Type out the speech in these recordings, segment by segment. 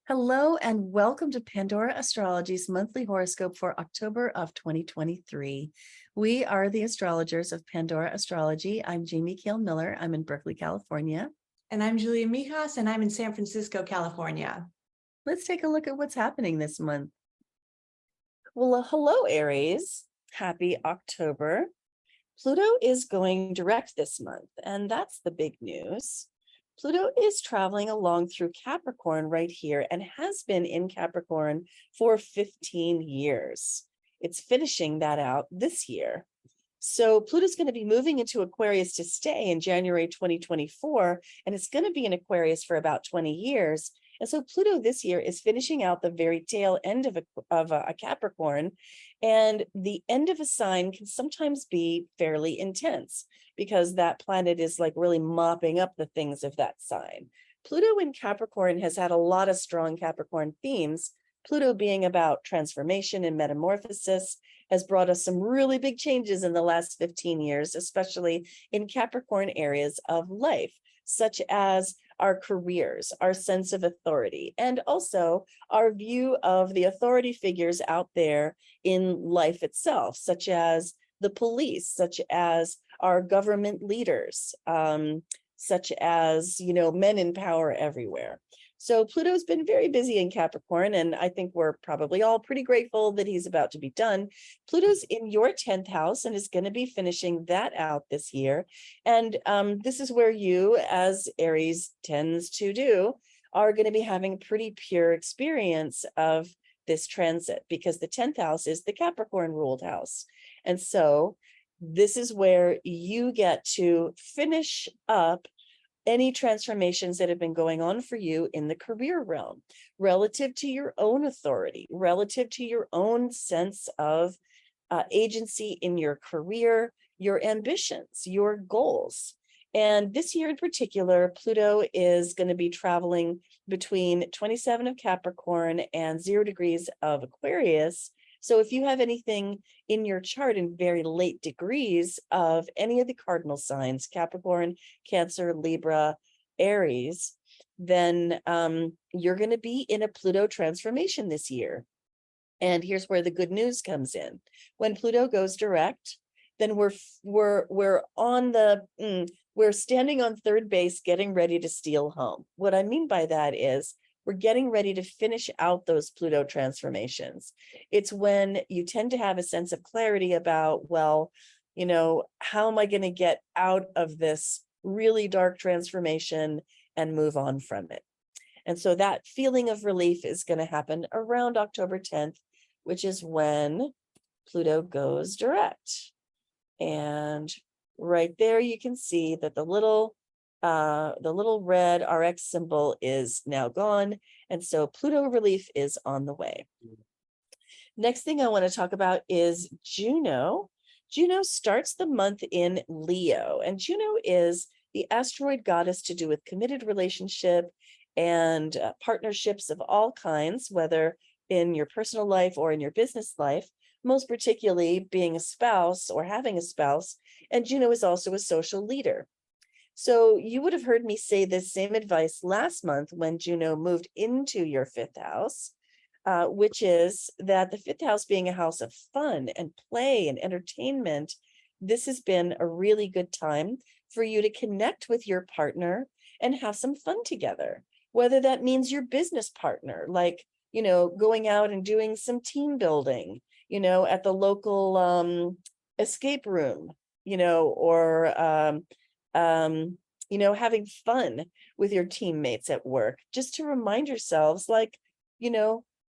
Hello and welcome to Pandora Astrology's monthly horoscope for October of 2023. We are the astrologers of Pandora Astrology. I'm Jamie Kale Miller. I'm in Berkeley, California. And I'm Julia Mijas, and I'm in San Francisco, California. Let's take a look at what's happening this month. Well, hello, Aries. Happy October. Pluto is going direct this month, and that's the big news. Pluto is traveling along through Capricorn right here and has been in Capricorn for 15 years. It's finishing that out this year. So Pluto's going to be moving into Aquarius to stay in January 2024, and it's going to be in Aquarius for about 20 years. And so Pluto this year is finishing out the very tail end of a Capricorn, and the end of a sign can sometimes be fairly intense because that planet is like really mopping up the things of that sign. Pluto in Capricorn has had a lot of strong Capricorn themes. Pluto being about transformation and metamorphosis has brought us some really big changes in the last 15 years, especially in Capricorn areas of life, such as our careers, our sense of authority, and also our view of the authority figures out there in life itself, such as the police, such as our government leaders, such as, men in power everywhere. So Pluto's been very busy in Capricorn, and I think we're probably all pretty grateful that he's about to be done. Pluto's in your 10th house and is going to be finishing that out this year. And this is where you, as Aries tends to do, are going to be having a pretty pure experience of this transit, because the 10th house is the Capricorn ruled house. And so this is where you get to finish up any transformations that have been going on for you in the career realm, relative to your own authority, relative to your own sense of agency in your career, your ambitions, your goals. And this year in particular, Pluto is going to be traveling between 27 of Capricorn and 0 degrees of Aquarius. So if you have anything in your chart in very late degrees of any of the cardinal signs, Capricorn, Cancer, Libra, Aries, then you're going to be in a Pluto transformation this year. And here's where the good news comes in. When Pluto goes direct, then we're standing on third base, getting ready to steal home. What I mean by that is we're getting ready to finish out those Pluto transformations. It's when you tend to have a sense of clarity about, well, how am I going to get out of this really dark transformation and move on from it? And so that feeling of relief is going to happen around October 10th, which is when Pluto goes direct. And right there, you can see that the little red RX symbol is now gone. And so Pluto relief is on the way. Next thing I want to talk about is Juno. Juno starts the month in Leo, and Juno is the asteroid goddess to do with committed relationship and partnerships of all kinds, whether in your personal life or in your business life, most particularly being a spouse or having a spouse. And Juno is also a social leader. So you would have heard me say this same advice last month when Juno moved into your 5th house, which is that the 5th house being a house of fun and play and entertainment, this has been a really good time for you to connect with your partner and have some fun together, whether that means your business partner, like, going out and doing some team building, at the local escape room, or having fun with your teammates at work, just to remind yourselves,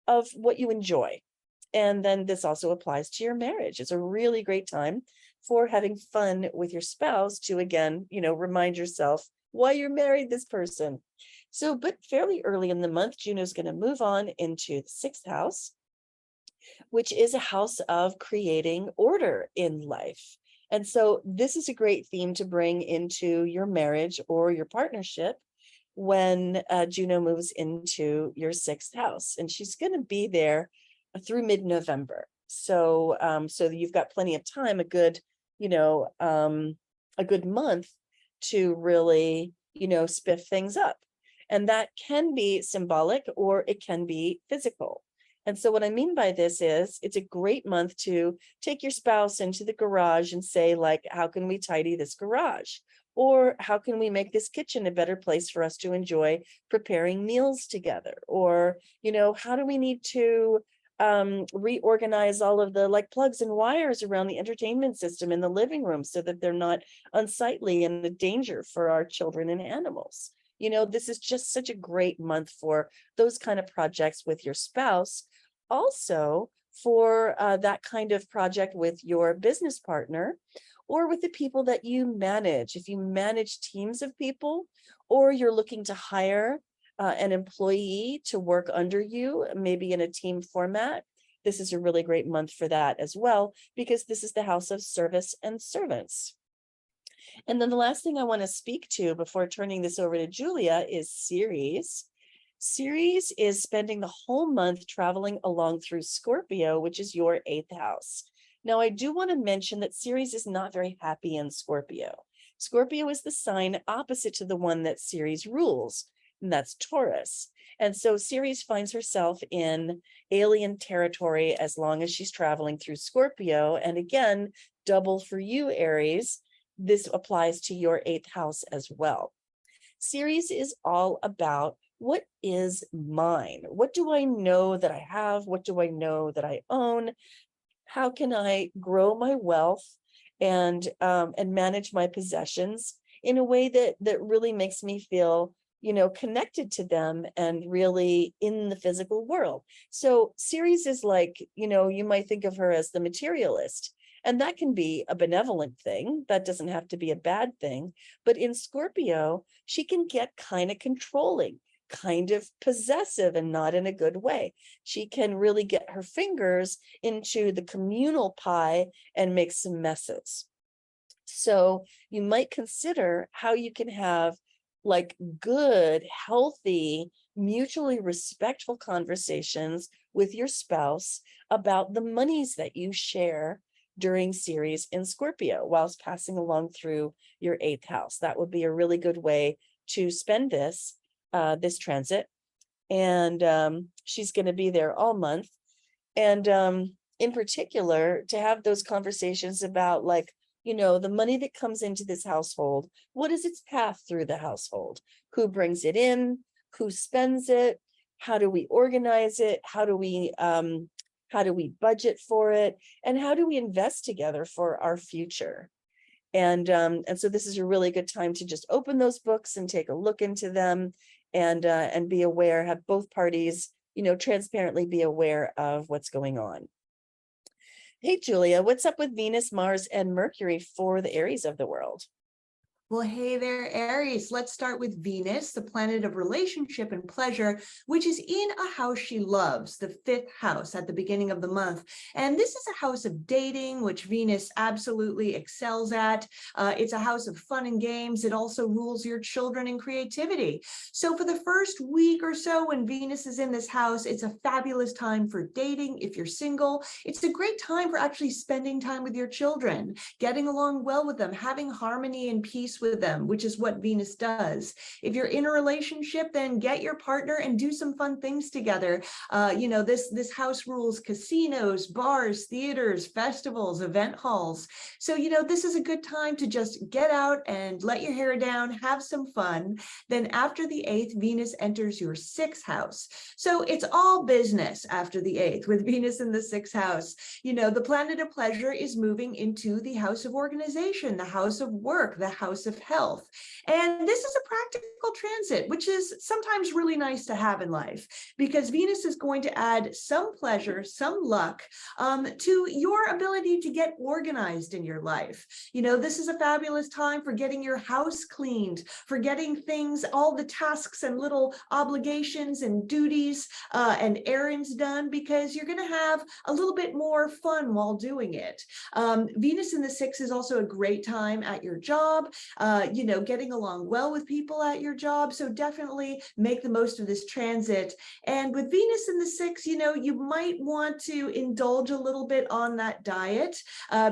of what you enjoy. And then this also applies to your marriage. It's a really great time for having fun with your spouse to, again, remind yourself why you're married this person. So, but fairly early in the month, Juno's going to move on into the 6th house, which is a house of creating order in life. And so this is a great theme to bring into your marriage or your partnership when Juno moves into your 6th house. And she's going to be there through mid-November. So you've got plenty of time, a good month to really, spiff things up. And that can be symbolic or it can be physical. And so what I mean by this is it's a great month to take your spouse into the garage and say, like, how can we tidy this garage? Or how can we make this kitchen a better place for us to enjoy preparing meals together? Or, how do we need to reorganize all of the like plugs and wires around the entertainment system in the living room so that they're not unsightly and a danger for our children and animals? This is just such a great month for those kind of projects with your spouse. Also, for that kind of project with your business partner or with the people that you manage. If you manage teams of people or you're looking to hire an employee to work under you, maybe in a team format, this is a really great month for that as well, because this is the house of service and servants. And then the last thing I want to speak to before turning this over to Julia is Ceres. Ceres is spending the whole month traveling along through Scorpio, which is your 8th house. Now, I do want to mention that Ceres is not very happy in Scorpio. Scorpio is the sign opposite to the one that Ceres rules, and that's Taurus. And so Ceres finds herself in alien territory as long as she's traveling through Scorpio. And again, double for you, Aries. This applies to your 8th house as well. Ceres is all about what is mine? What do I know that I have? What do I know that I own? How can I grow my wealth and manage my possessions in a way that really makes me feel, connected to them and really in the physical world? So Ceres is like, you might think of her as the materialist. And that can be a benevolent thing. That doesn't have to be a bad thing. But in Scorpio, she can get kind of controlling, kind of possessive, and not in a good way. She can really get her fingers into the communal pie and make some messes. So you might consider how you can have like good, healthy, mutually respectful conversations with your spouse about the monies that you share during Ceres in Scorpio whilst passing along through your 8th house. That would be a really good way to spend this transit. And she's going to be there all month. And in particular, to have those conversations about like, the money that comes into this household, what is its path through the household? Who brings it in? Who spends it? How do we organize it? How do we budget for it? And how do we invest together for our future? And so this is a really good time to just open those books and take a look into them and be aware, have both parties, transparently be aware of what's going on. Hey, Julia, what's up with Venus, Mars, and Mercury for the Aries of the world? Well, hey there, Aries. Let's start with Venus, the planet of relationship and pleasure, which is in a house she loves, the 5th house at the beginning of the month. And this is a house of dating, which Venus absolutely excels at. It's a house of fun and games. It also rules your children and creativity. So for the first week or so when Venus is in this house, it's a fabulous time for dating. If you're single, it's a great time for actually spending time with your children, getting along well with them, having harmony and peace with them, which is what Venus does. If you're in a relationship, then get your partner and do some fun things together. This house rules casinos, bars, theaters, festivals, event halls. So, this is a good time to just get out and let your hair down, have some fun. Then after the 8th, Venus enters your 6th house. So it's all business after the 8th with Venus in the 6th house. The planet of pleasure is moving into the house of organization, the house of work, the house of health. And this is a practical transit, which is sometimes really nice to have in life, because Venus is going to add some pleasure, some luck to your ability to get organized in your life. This is a fabulous time for getting your house cleaned, for getting things, all the tasks and little obligations and duties and errands done, because you're going to have a little bit more fun while doing it. Venus in the 6th is also a great time at your job. Getting along well with people at your job. So definitely make the most of this transit. And with Venus in the 6, you might want to indulge a little bit on that diet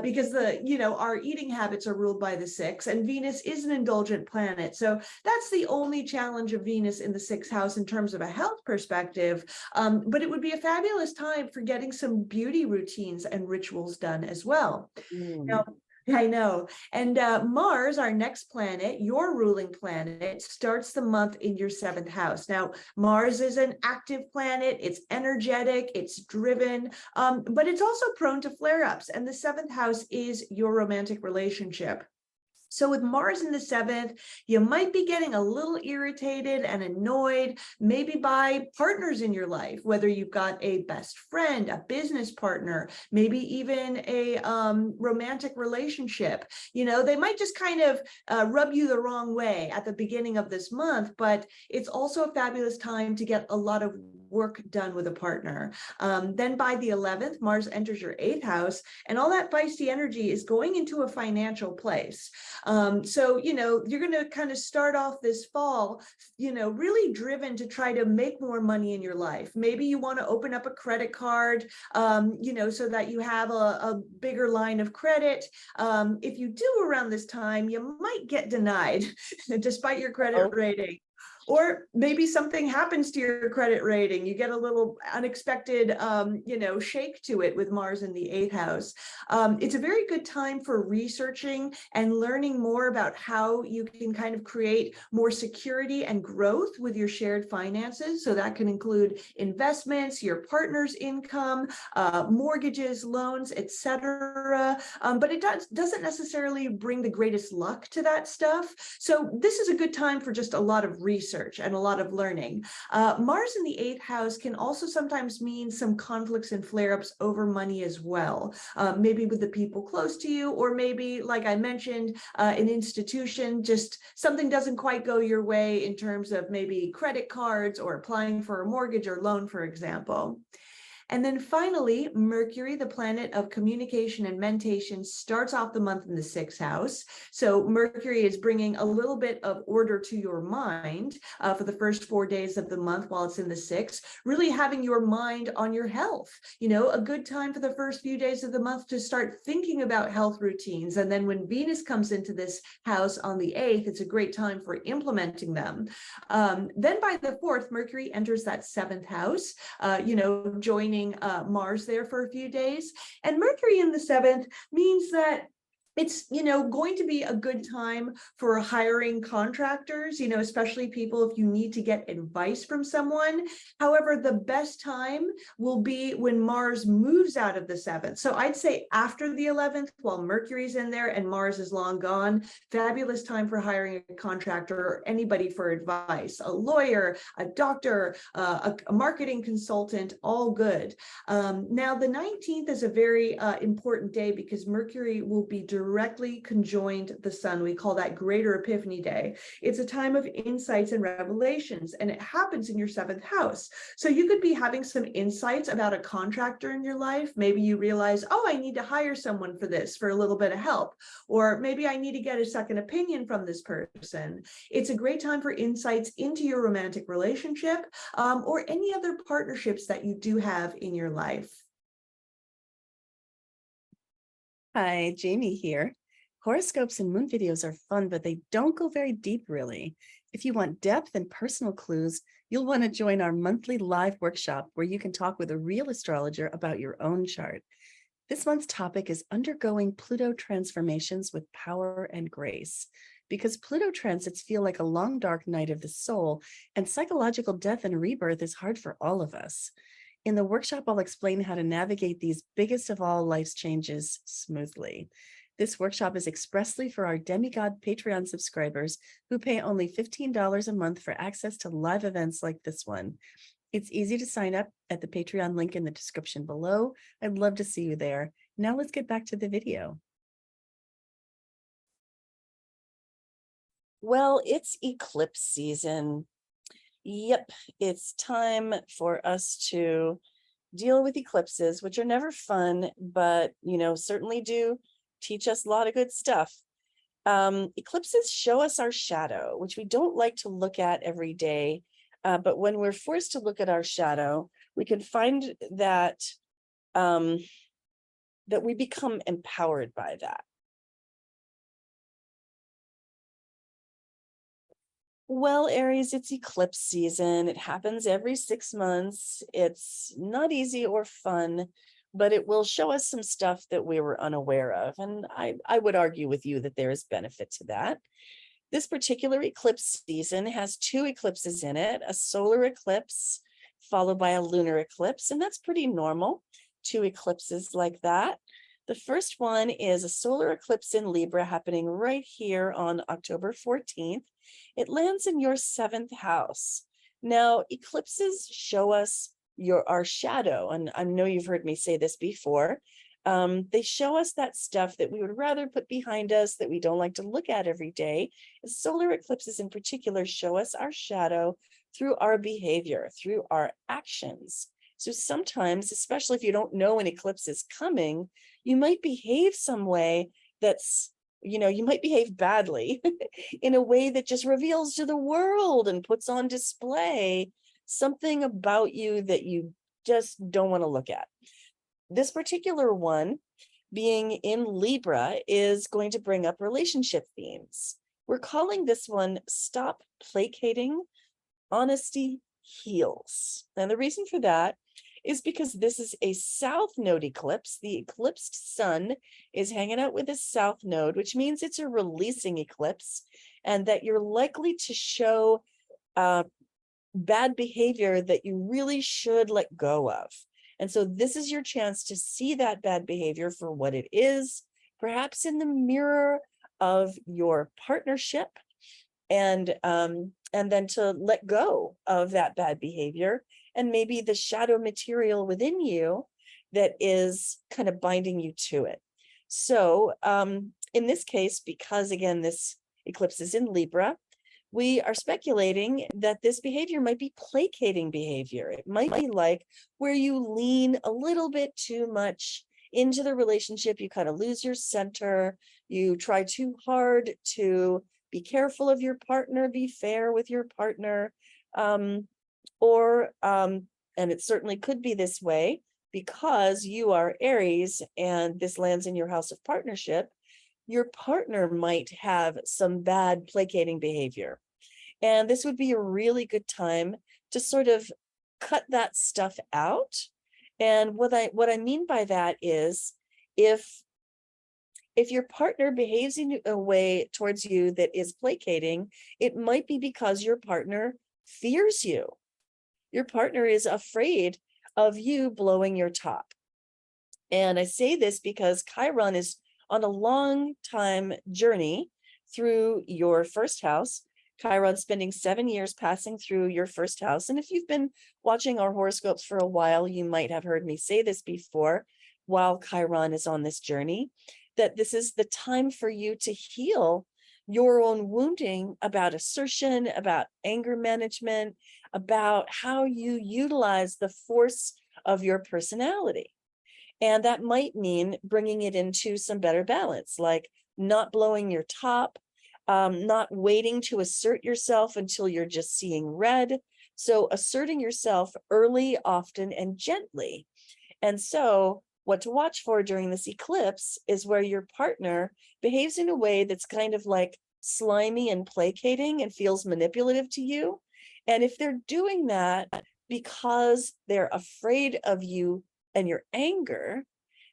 because our eating habits are ruled by the 6, and Venus is an indulgent planet. So that's the only challenge of Venus in the 6th house in terms of a health perspective. But it would be a fabulous time for getting some beauty routines and rituals done as well. Now, I know. And Mars, our next planet, your ruling planet, starts the month in your 7th house. Now, Mars is an active planet. It's energetic, it's driven, but it's also prone to flare-ups. And the 7th house is your romantic relationship. So with Mars in the 7th, you might be getting a little irritated and annoyed, maybe by partners in your life, whether you've got a best friend, a business partner, maybe even a romantic relationship. They might just kind of rub you the wrong way at the beginning of this month, but it's also a fabulous time to get a lot of work done with a partner. Then by the 11th, Mars enters your 8th house, and all that feisty energy is going into a financial place. So, you're going to kind of start off this fall, really driven to try to make more money in your life. Maybe you want to open up a credit card, so that you have a bigger line of credit. If you do around this time, you might get denied despite your credit rating. Or maybe something happens to your credit rating. You get a little unexpected, shake to it with Mars in the 8th house. It's a very good time for researching and learning more about how you can kind of create more security and growth with your shared finances. So that can include investments, your partner's income, mortgages, loans, etc. But it doesn't necessarily bring the greatest luck to that stuff. So this is a good time for just a lot of research and a lot of learning. Mars in the 8th house can also sometimes mean some conflicts and flare-ups over money as well, maybe with the people close to you, or maybe, like I mentioned, an institution, just something doesn't quite go your way in terms of maybe credit cards or applying for a mortgage or loan, for example. And then finally, Mercury, the planet of communication and mentation, starts off the month in the 6th house. So Mercury is bringing a little bit of order to your mind for the first 4 days of the month while it's in the 6th, really having your mind on your health. A good time for the first few days of the month to start thinking about health routines. And then when Venus comes into this house on the 8th, it's a great time for implementing them. Then by the 4th, Mercury enters that 7th house, joining Mars there for a few days. And Mercury in the 7th means that it's, going to be a good time for hiring contractors, especially people if you need to get advice from someone. However, the best time will be when Mars moves out of the 7th. So I'd say after the 11th, while Mercury's in there and Mars is long gone, fabulous time for hiring a contractor or anybody for advice, a lawyer, a doctor, a marketing consultant, all good. Now, the 19th is a very important day because Mercury will be directly conjoined the sun. We call that Greater Epiphany Day. It's a time of insights and revelations, and it happens in your 7th house. So you could be having some insights about a contractor in your life. Maybe you realize, oh, I need to hire someone for this for a little bit of help. Or maybe I need to get a second opinion from this person. It's a great time for insights into your romantic relationship or any other partnerships that you do have in your life. Hi, Jamie here. Horoscopes and moon videos are fun, but they don't go very deep, really. If you want depth and personal clues, you'll want to join our monthly live workshop where you can talk with a real astrologer about your own chart. This month's topic is undergoing Pluto transformations with power and grace. Because Pluto transits feel like a long, dark night of the soul, and psychological death and rebirth is hard for all of us. In the workshop, I'll explain how to navigate these biggest of all life's changes smoothly. This workshop is expressly for our Demigod Patreon subscribers who pay only $15 a month for access to live events like this one. It's easy to sign up at the Patreon link in the description below. I'd love to see you there. Now let's get back to the video. Well, it's eclipse season. Yep, it's time for us to deal with eclipses, which are never fun, but, certainly do teach us a lot of good stuff. Eclipses show us our shadow, which we don't like to look at every day. But when we're forced to look at our shadow, we can find that that we become empowered by that. Well, Aries, it's eclipse season. It happens every 6 months. It's not easy or fun, but it will show us some stuff that we were unaware of. And I would argue with you that there is benefit to that. This particular eclipse season has two eclipses in it, a solar eclipse followed by a lunar eclipse, and that's pretty normal, two eclipses like that. The first one is a solar eclipse in Libra happening right here on October 14th. It lands in your 7th house. Now, eclipses show us our shadow, and I know you've heard me say this before. They show us that stuff that we would rather put behind us, that we don't like to look at every day. Solar eclipses in particular show us our shadow through our behavior, through our actions. So sometimes, especially if you don't know an eclipse is coming, you might behave some way that's, you might behave badly in a way that just reveals to the world and puts on display something about you that you just don't want to look at. This particular one, being in Libra, is going to bring up relationship themes. We're calling this one Stop Placating, Honesty Heals. And the reason for that is because this is a south node eclipse. The eclipsed sun is hanging out with a south node, which means it's a releasing eclipse, and that you're likely to show bad behavior that you really should let go of. And so this is your chance to see that bad behavior for what it is, perhaps in the mirror of your partnership, and then to let go of that bad behavior and maybe the shadow material within you that is kind of binding you to it. So in this case, because again, this eclipse is in Libra, we are speculating that this behavior might be placating behavior. It might be like where you lean a little bit too much into the relationship, you kind of lose your center, you try too hard to be careful of your partner, be fair with your partner, and it certainly could be this way because you are Aries and this lands in your house of partnership. Your partner might have some bad placating behavior. And this would be a really good time to sort of cut that stuff out. And what I mean by that is if your partner behaves in a way towards you that is placating, it might be because your partner fears you. Your partner is afraid of you blowing your top. And I say this because Chiron is on a long time journey through your first house. Chiron spending 7 years passing through your first house. And if you've been watching our horoscopes for a while, you might have heard me say this before while Chiron is on this journey, that this is the time for you to heal your own wounding about assertion, about anger management, about how you utilize the force of your personality. And that might mean bringing it into some better balance, like not blowing your top, not waiting to assert yourself until you're just seeing red. So asserting yourself early, often, and gently. And so what to watch for during this eclipse is where your partner behaves in a way that's kind of like slimy and placating and feels manipulative to you. And if they're doing that because they're afraid of you and your anger,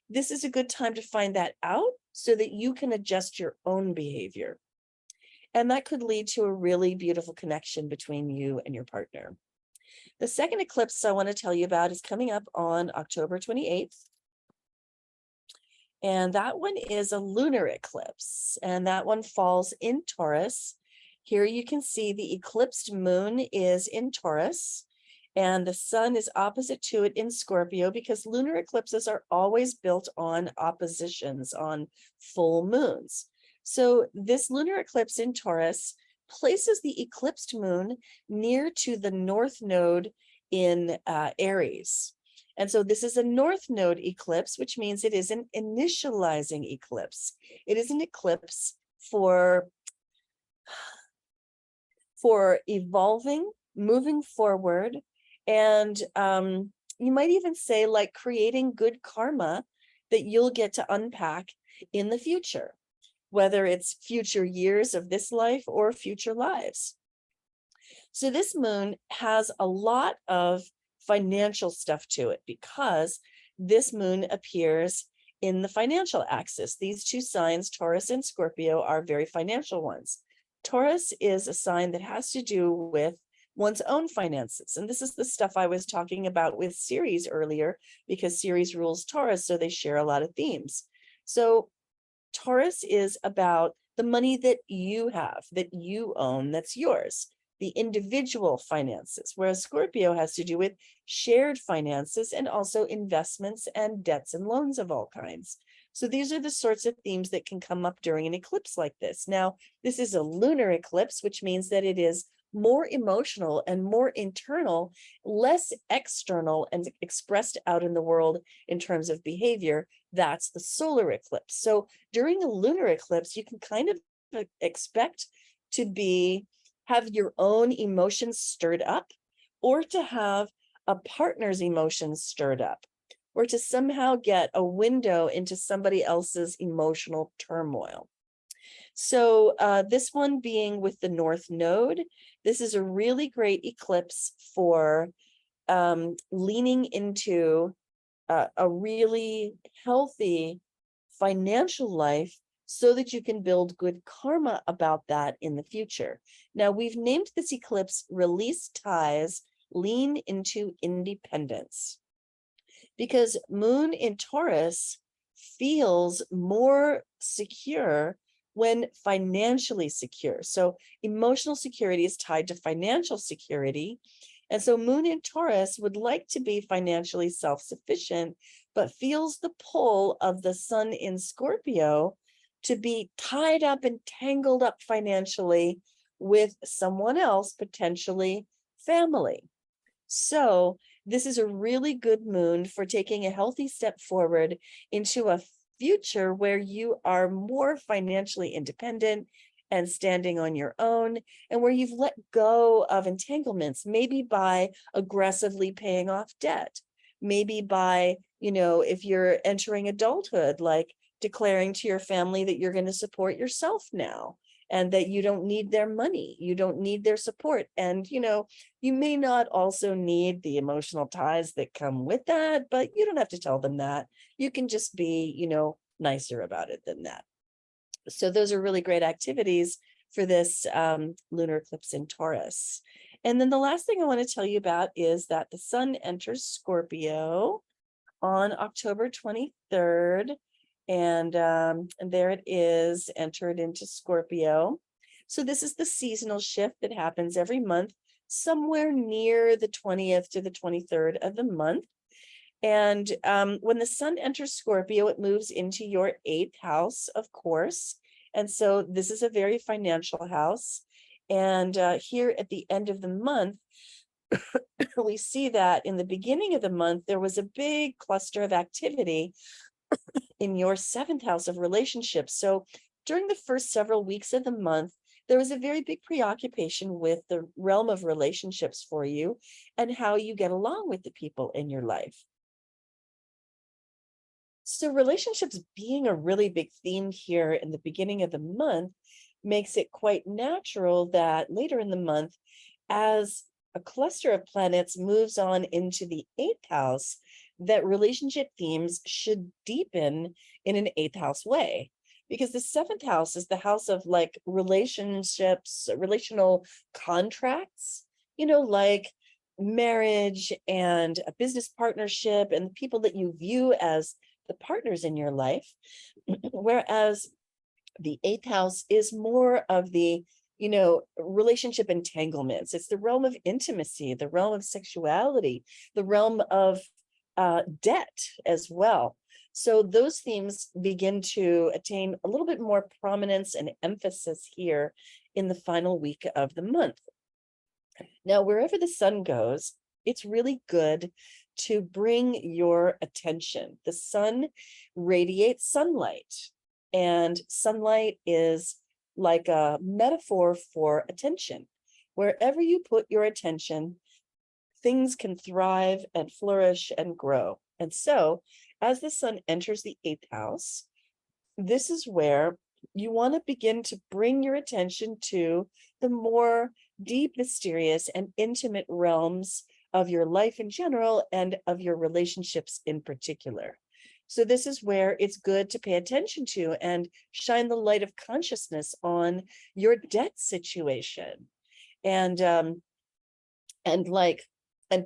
this is a good time to find that out so that you can adjust your own behavior. And that could lead to a really beautiful connection between you and your partner. The second eclipse I want to tell you about is coming up on October 28th. And that one is a lunar eclipse, and that one falls in Taurus. Here you can see the eclipsed moon is in Taurus, and the sun is opposite to it in Scorpio, because lunar eclipses are always built on oppositions, on full moons. So this lunar eclipse in Taurus places the eclipsed moon near to the north node in Aries. And so this is a north node eclipse, which means it is an initializing eclipse. It is an eclipse for evolving, moving forward, and you might even say like creating good karma that you'll get to unpack in the future, whether it's future years of this life or future lives. So this moon has a lot of financial stuff to it because this moon appears in the financial axis. These two signs, Taurus and Scorpio, are very financial ones. Taurus is a sign that has to do with one's own finances. And this is the stuff I was talking about with Ceres earlier, because Ceres rules Taurus, so they share a lot of themes. So Taurus is about the money that you have, that you own, that's yours, the individual finances, whereas Scorpio has to do with shared finances and also investments and debts and loans of all kinds. So these are the sorts of themes that can come up during an eclipse like this. Now, this is a lunar eclipse, which means that it is more emotional and more internal, less external and expressed out in the world in terms of behavior. That's the solar eclipse. So during a lunar eclipse, you can kind of expect to have your own emotions stirred up, or to have a partner's emotions stirred up, or to somehow get a window into somebody else's emotional turmoil. So this one being with the North Node, this is a really great eclipse for leaning into a really healthy financial life so that you can build good karma about that in the future. Now, we've named this eclipse Release Ties, Lean into Independence, because Moon in Taurus feels more secure when financially secure. So emotional security is tied to financial security. And so Moon in Taurus would like to be financially self-sufficient, but feels the pull of the Sun in Scorpio to be tied up and tangled up financially with someone else, potentially family. So this is a really good moon for taking a healthy step forward into a future where you are more financially independent and standing on your own, and where you've let go of entanglements, maybe by aggressively paying off debt, maybe by, if you're entering adulthood, like declaring to your family that you're going to support yourself now, and that you don't need their money, you don't need their support. And, you may not also need the emotional ties that come with that, but you don't have to tell them that. You can just be, nicer about it than that. So those are really great activities for this lunar eclipse in Taurus. And then the last thing I want to tell you about is that the Sun enters Scorpio on October 23rd. And there it is, entered into Scorpio. So this is the seasonal shift that happens every month, somewhere near the 20th to the 23rd of the month. And when the Sun enters Scorpio, it moves into your 8th house, of course. And so this is a very financial house. And here at the end of the month, we see that in the beginning of the month, there was a big cluster of activity in your 7th house of relationships. So during the first several weeks of the month, there was a very big preoccupation with the realm of relationships for you and how you get along with the people in your life. So relationships being a really big theme here in the beginning of the month makes it quite natural that later in the month, as a cluster of planets moves on into the 8th house, that relationship themes should deepen in an 8th house way, because the 7th house is the house of like relationships, relational contracts, like marriage and a business partnership and the people that you view as the partners in your life. Whereas the 8th house is more of the, relationship entanglements. It's the realm of intimacy, the realm of sexuality, the realm of debt as well. So those themes begin to attain a little bit more prominence and emphasis here in the final week of the month. Now, wherever the Sun goes, it's really good to bring your attention. The Sun radiates sunlight, and sunlight is like a metaphor for attention. Wherever you put your attention, things can thrive and flourish and grow. And so, as the sun enters the 8th house, this is where you want to begin to bring your attention to the more deep, mysterious, and intimate realms of your life in general and of your relationships in particular. So this is where it's good to pay attention to and shine the light of consciousness on your debt situation. And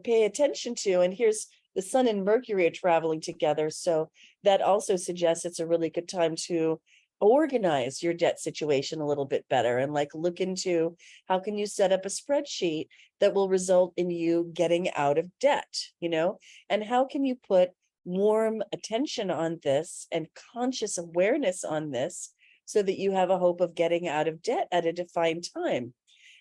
pay attention to, and here's the sun and Mercury are traveling together. So that also suggests it's a really good time to organize your debt situation a little bit better and like look into how can you set up a spreadsheet that will result in you getting out of debt, and how can you put warm attention on this and conscious awareness on this so that you have a hope of getting out of debt at a defined time.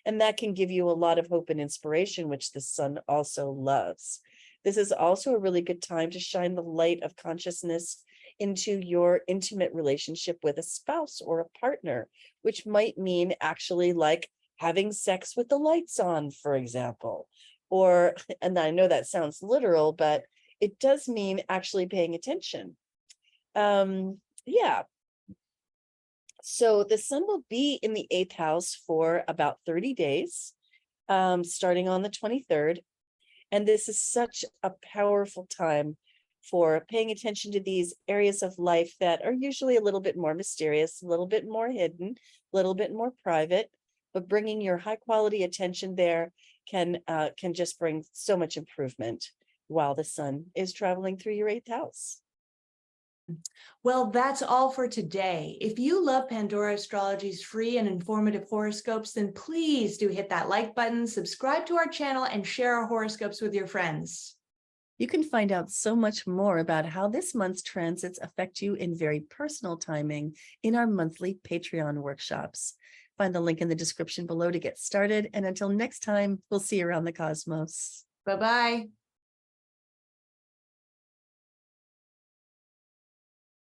And that can give you a lot of hope and inspiration, which the sun also loves. This is also a really good time to shine the light of consciousness into your intimate relationship with a spouse or a partner, which might mean actually like having sex with the lights on, for example. Or, and I know that sounds literal, but it does mean actually paying attention. Yeah. So the sun will be in the 8th house for about 30 days, starting on the 23rd. And this is such a powerful time for paying attention to these areas of life that are usually a little bit more mysterious, a little bit more hidden, a little bit more private, but bringing your high quality attention there can just bring so much improvement while the sun is traveling through your 8th house. Well, that's all for today. If you love Pandora Astrology's free and informative horoscopes, then please do hit that like button, subscribe to our channel, and share our horoscopes with your friends. You can find out so much more about how this month's transits affect you in very personal timing in our monthly Patreon workshops. Find the link in the description below to get started. And until next time, we'll see you around the cosmos. Bye-bye.